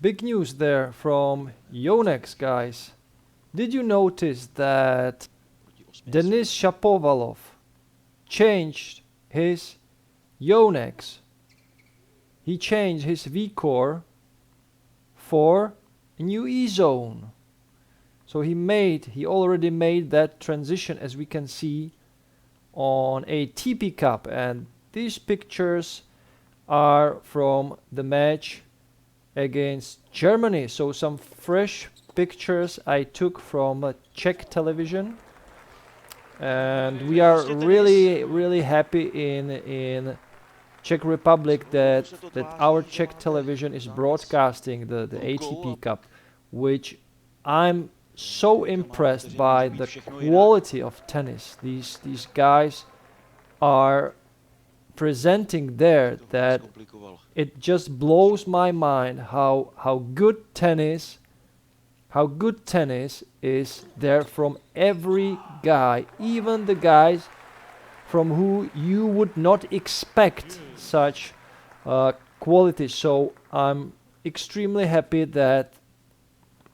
Big news there from Yonex, guys. Did you notice that Denis Shapovalov changed his Yonex? He changed his Vcore for a new Ezone. So he already made that transition, as we can see on a TP Cup, and these pictures are from the match against Germany. So some fresh pictures I took from Czech television, and we are really happy in Czech Republic that our Czech television is broadcasting the ATP Cup, which I'm so impressed by the quality of tennis these guys are presenting there, that it just blows my mind how good tennis is there from every guy, even the guys from who you would not expect such quality. So I'm extremely happy that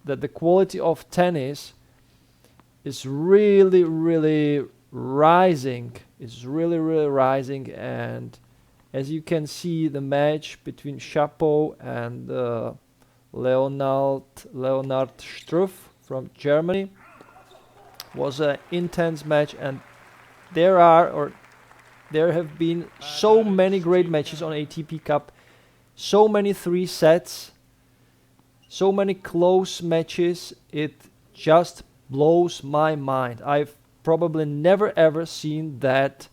the quality of tennis is really rising. It's really rising, and as you can see, the match between Chapo and Leonard Struff from Germany was an intense match, and there have been so many great matches on ATP Cup, so many 3 sets, so many close matches. It just blows my mind. I've probably never ever seen that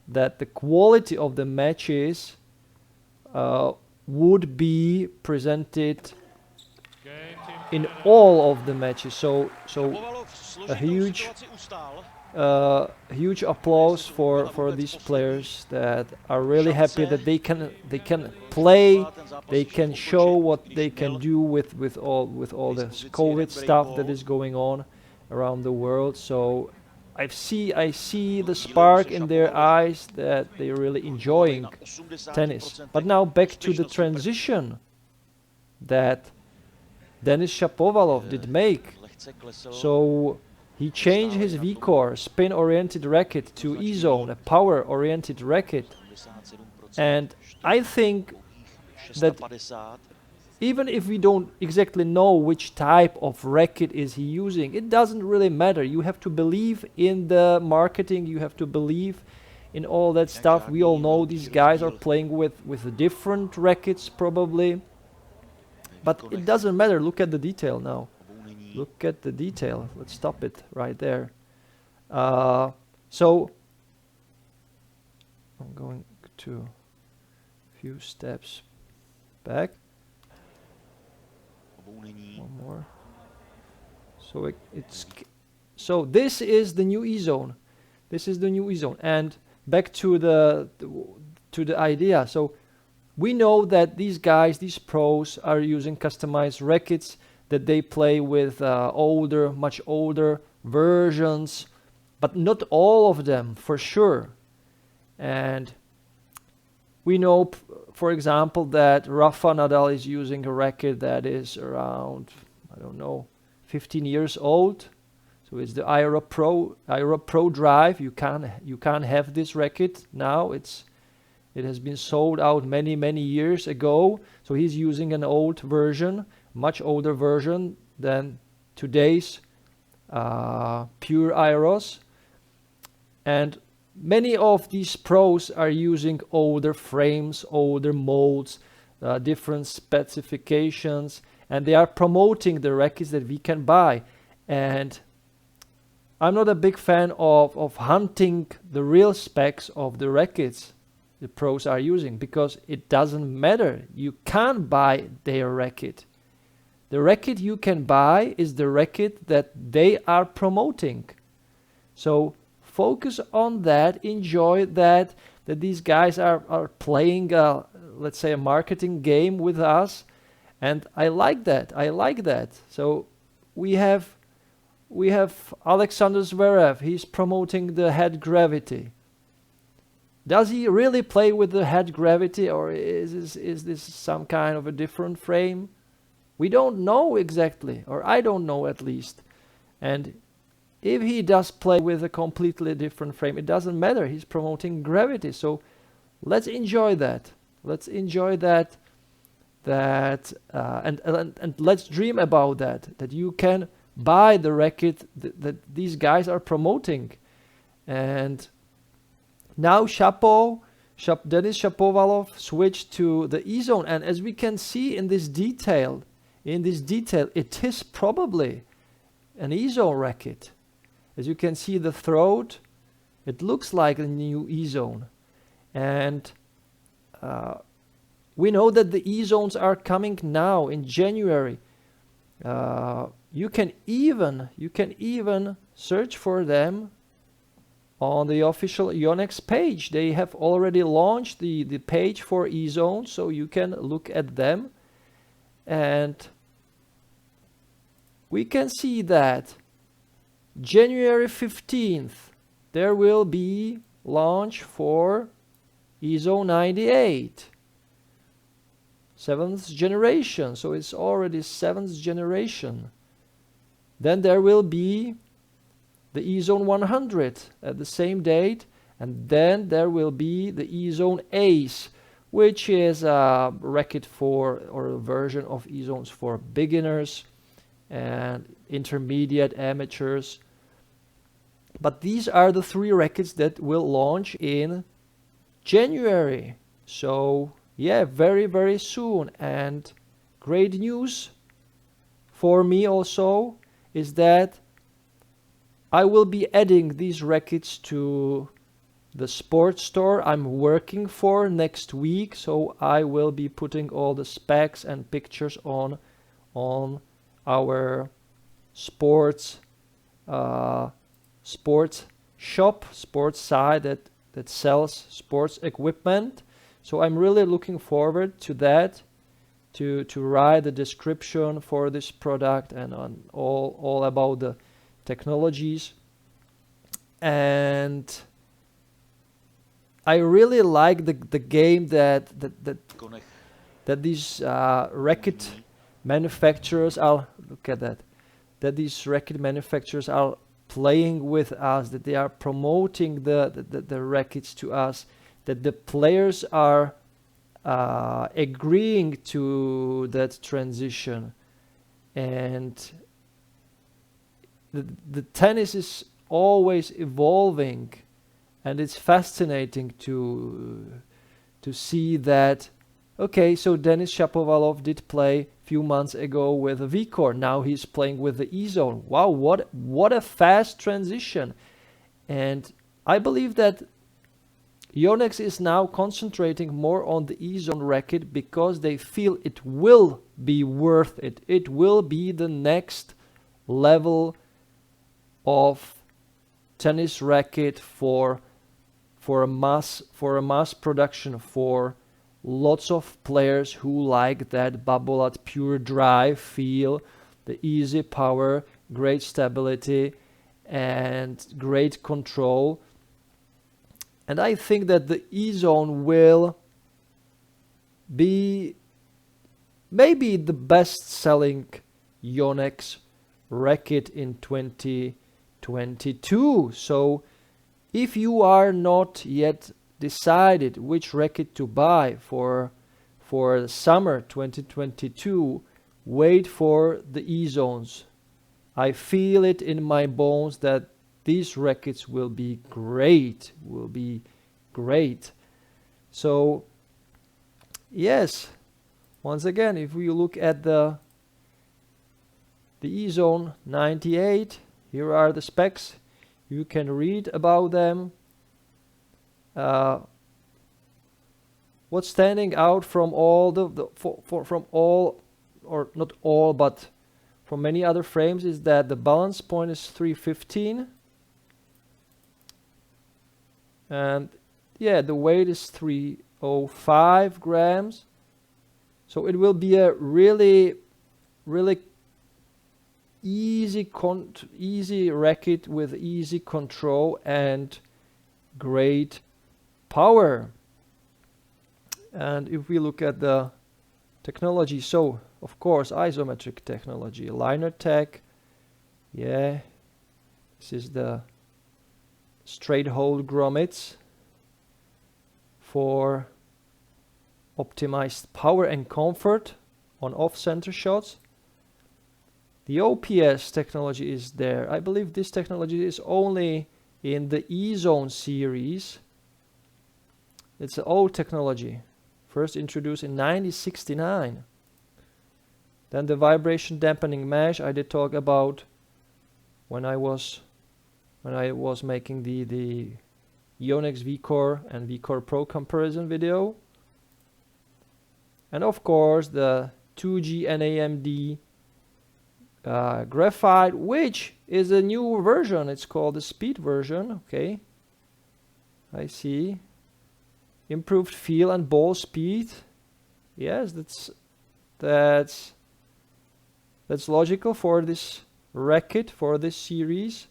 the quality of the matches would be presented in all of the matches. So a huge applause for these players that are really happy that they can play, they can show what they can do with all this COVID stuff that is going on around the world. So I see the spark in their eyes that they're really enjoying tennis. But now back to the transition that Denis Shapovalov did make. So he changed his Vcore spin-oriented racket to Ezone, a power-oriented racket. And I think that even if we don't exactly know which type of racket is he using, it doesn't really matter. You have to believe in the marketing, you have to believe in all that stuff. We all know these guys are playing with different rackets probably, but it doesn't matter. Look at the detail now. Look at the detail. Let's stop it right there. So I'm going to a few steps back. One more. So so this is the new Ezone. This is the new Ezone. And back to the idea. So we know that these guys, these pros, are using customized rackets, that they play with much older versions, but not all of them for sure. And we know, for example, that Rafa Nadal is using a racket that is around, I don't know, 15 years old. So it's the Aero Pro Drive. You can't have this racket now. It has been sold out many years ago. So he's using an old version, much older version than today's pure Aeros. And many of these pros are using older frames, older molds, different specifications, and they are promoting the rackets that we can buy. And I'm not a big fan of hunting the real specs of the rackets the pros are using, because it doesn't matter. You can't buy their racket. The racket you can buy is the racket that they are promoting. So focus on that, enjoy that these guys are playing, let's say, a marketing game with us. And I like that. So we have Alexander Zverev. He's promoting the head gravity. Does he really play with the head gravity, or is this some kind of a different frame? We don't know exactly, or I don't know at least. And if he does play with a completely different frame, it doesn't matter. He's promoting gravity. So let's enjoy that. Let's enjoy that. And let's dream about that. That you can buy the racket that these guys are promoting. And now Denis Shapovalov switched to the Ezone, and as we can see in this detail, it is probably an Ezone racket. As you can see the throat, it looks like a new Ezone. And we know that the Ezones are coming now in January. You can even search for them on the official Yonex page. They have already launched the page for Ezones, so you can look at them. And we can see that January 15th, there will be launch for Ezone 98. 7th generation, so it's already 7th generation. Then there will be the Ezone 100 at the same date, and then there will be the Ezone Ace, which is a racket for, or a version of Ezones for beginners and intermediate amateurs. But these are the 3 rackets that will launch in January. So yeah, very, very soon. And great news for me also is that I will be adding these rackets to the sports store I'm working for next week. So I will be putting all the specs and pictures on our sports shop, sports side that sells sports equipment. So I'm really looking forward to that, to write the description for this product and on all about the technologies. And I really like the game that these racket manufacturers are, look at that these racket manufacturers are playing with us, that they are promoting the rackets to us, that the players are agreeing to that transition. And the tennis is always evolving, and it's fascinating to see that. Okay, so Denis Shapovalov did play a few months ago with a Vcore. Now he's playing with the Ezone. Wow, what a fast transition. And I believe that Yonex is now concentrating more on the Ezone racket because they feel it will be worth it. It will be the next level of tennis racket for a mass production, for lots of players who like that Babolat pure drive feel, the easy power, great stability, and great control. And I think that the Ezone will be maybe the best-selling Yonex racket in 2022. So if you are not yet decided which racket to buy for summer 2022, wait for the Ezones. I feel it in my bones that these rackets will be great, So yes, once again, if we look at the Ezone 98, here are the specs. You can read about them. What's standing out from all from all, or not all, but from many other frames, is that the balance point is 315, and yeah, the weight is 305 grams. So it will be a really easy racket with easy control and great power. And if we look at the technology, so of course, isometric technology. Liner tech. Yeah. This is the straight hole grommets for optimized power and comfort on off-center shots. The OPS technology is there. I believe this technology is only in the Ezone series. It's an old technology, first introduced in 1969. Then the vibration dampening mesh I did talk about when I was making the Yonex Vcore and Vcore Pro comparison video. And of course the 2G NAMD graphite, which is a new version. It's called the speed version. Okay, I see. Improved feel and ball speed. Yes, that's logical for this racket, for this series.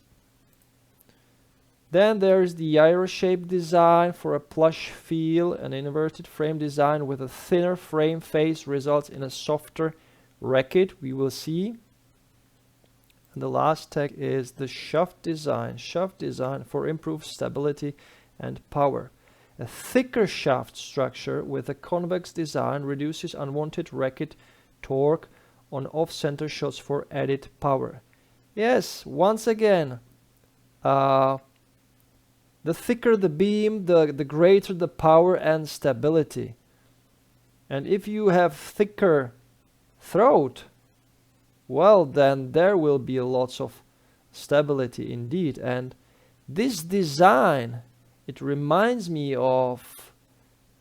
Then there's the gyro shape design for a plush feel. An inverted frame design with a thinner frame face results in a softer racket. We will see. And the last tech is the shaft design. Shaft design for improved stability and power. A thicker shaft structure with a convex design reduces unwanted racket torque on off-center shots for added power. Yes, once again, the thicker the beam, the greater the power and stability. And if you have thicker throat, well, then there will be lots of stability indeed. And this design, it reminds me of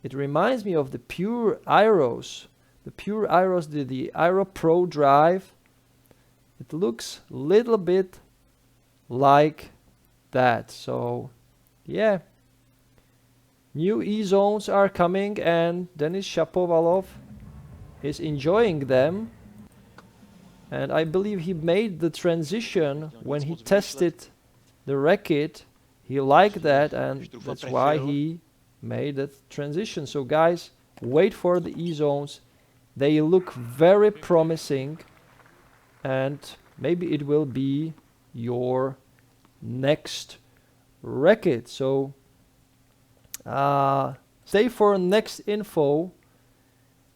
the pure Iros. The pure Iros, the Iro Pro drive. It looks a little bit like that. So yeah, new Ezones are coming and Denis Shapovalov is enjoying them. And I believe he made the transition when he tested the racket. He liked that, and that's why he made that transition. So guys, wait for the Ezones. They look very promising, and maybe it will be your next racket. So stay for next info.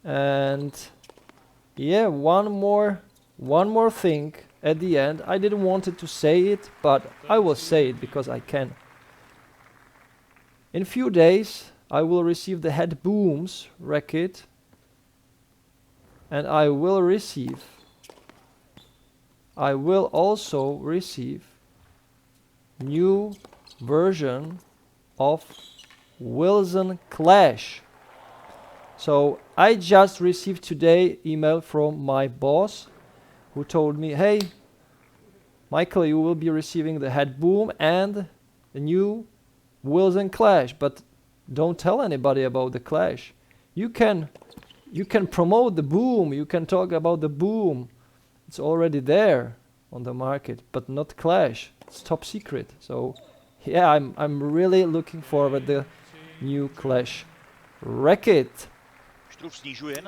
And yeah, one more thing at the end. I didn't want to say it, but I will say it because I can. In few days I will receive the head booms racket, and I will also receive new version of Wilson Clash. So I just received today email from my boss who told me, hey Michael, you will be receiving the head boom and the new Wilson Clash, but don't tell anybody about the Clash. You can promote the boom, you can talk about the boom. It's already there on the market, but not Clash. It's top secret. So yeah, I'm really looking forward to the new Clash racket.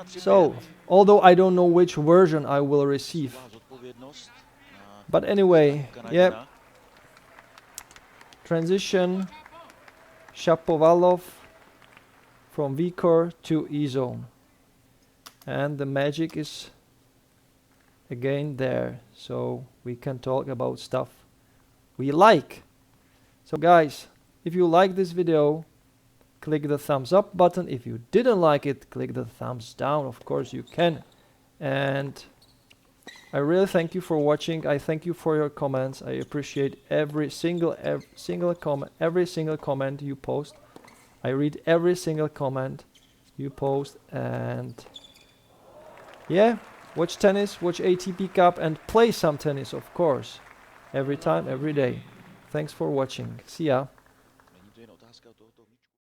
So, although I don't know which version I will receive. But anyway, yeah. Transition Shapovalov from Vcore to Ezone. And the magic is again there. So we can talk about stuff we like. So guys, if you like this video, click the thumbs up button. If you didn't like it, click the thumbs down. Of course you can. And I really thank you for watching. I thank you for your comments. I appreciate every single comment you post. I read every single comment you post. And yeah, watch tennis, watch ATP Cup, and play some tennis, of course. Every time, every day. Thanks for watching. See ya.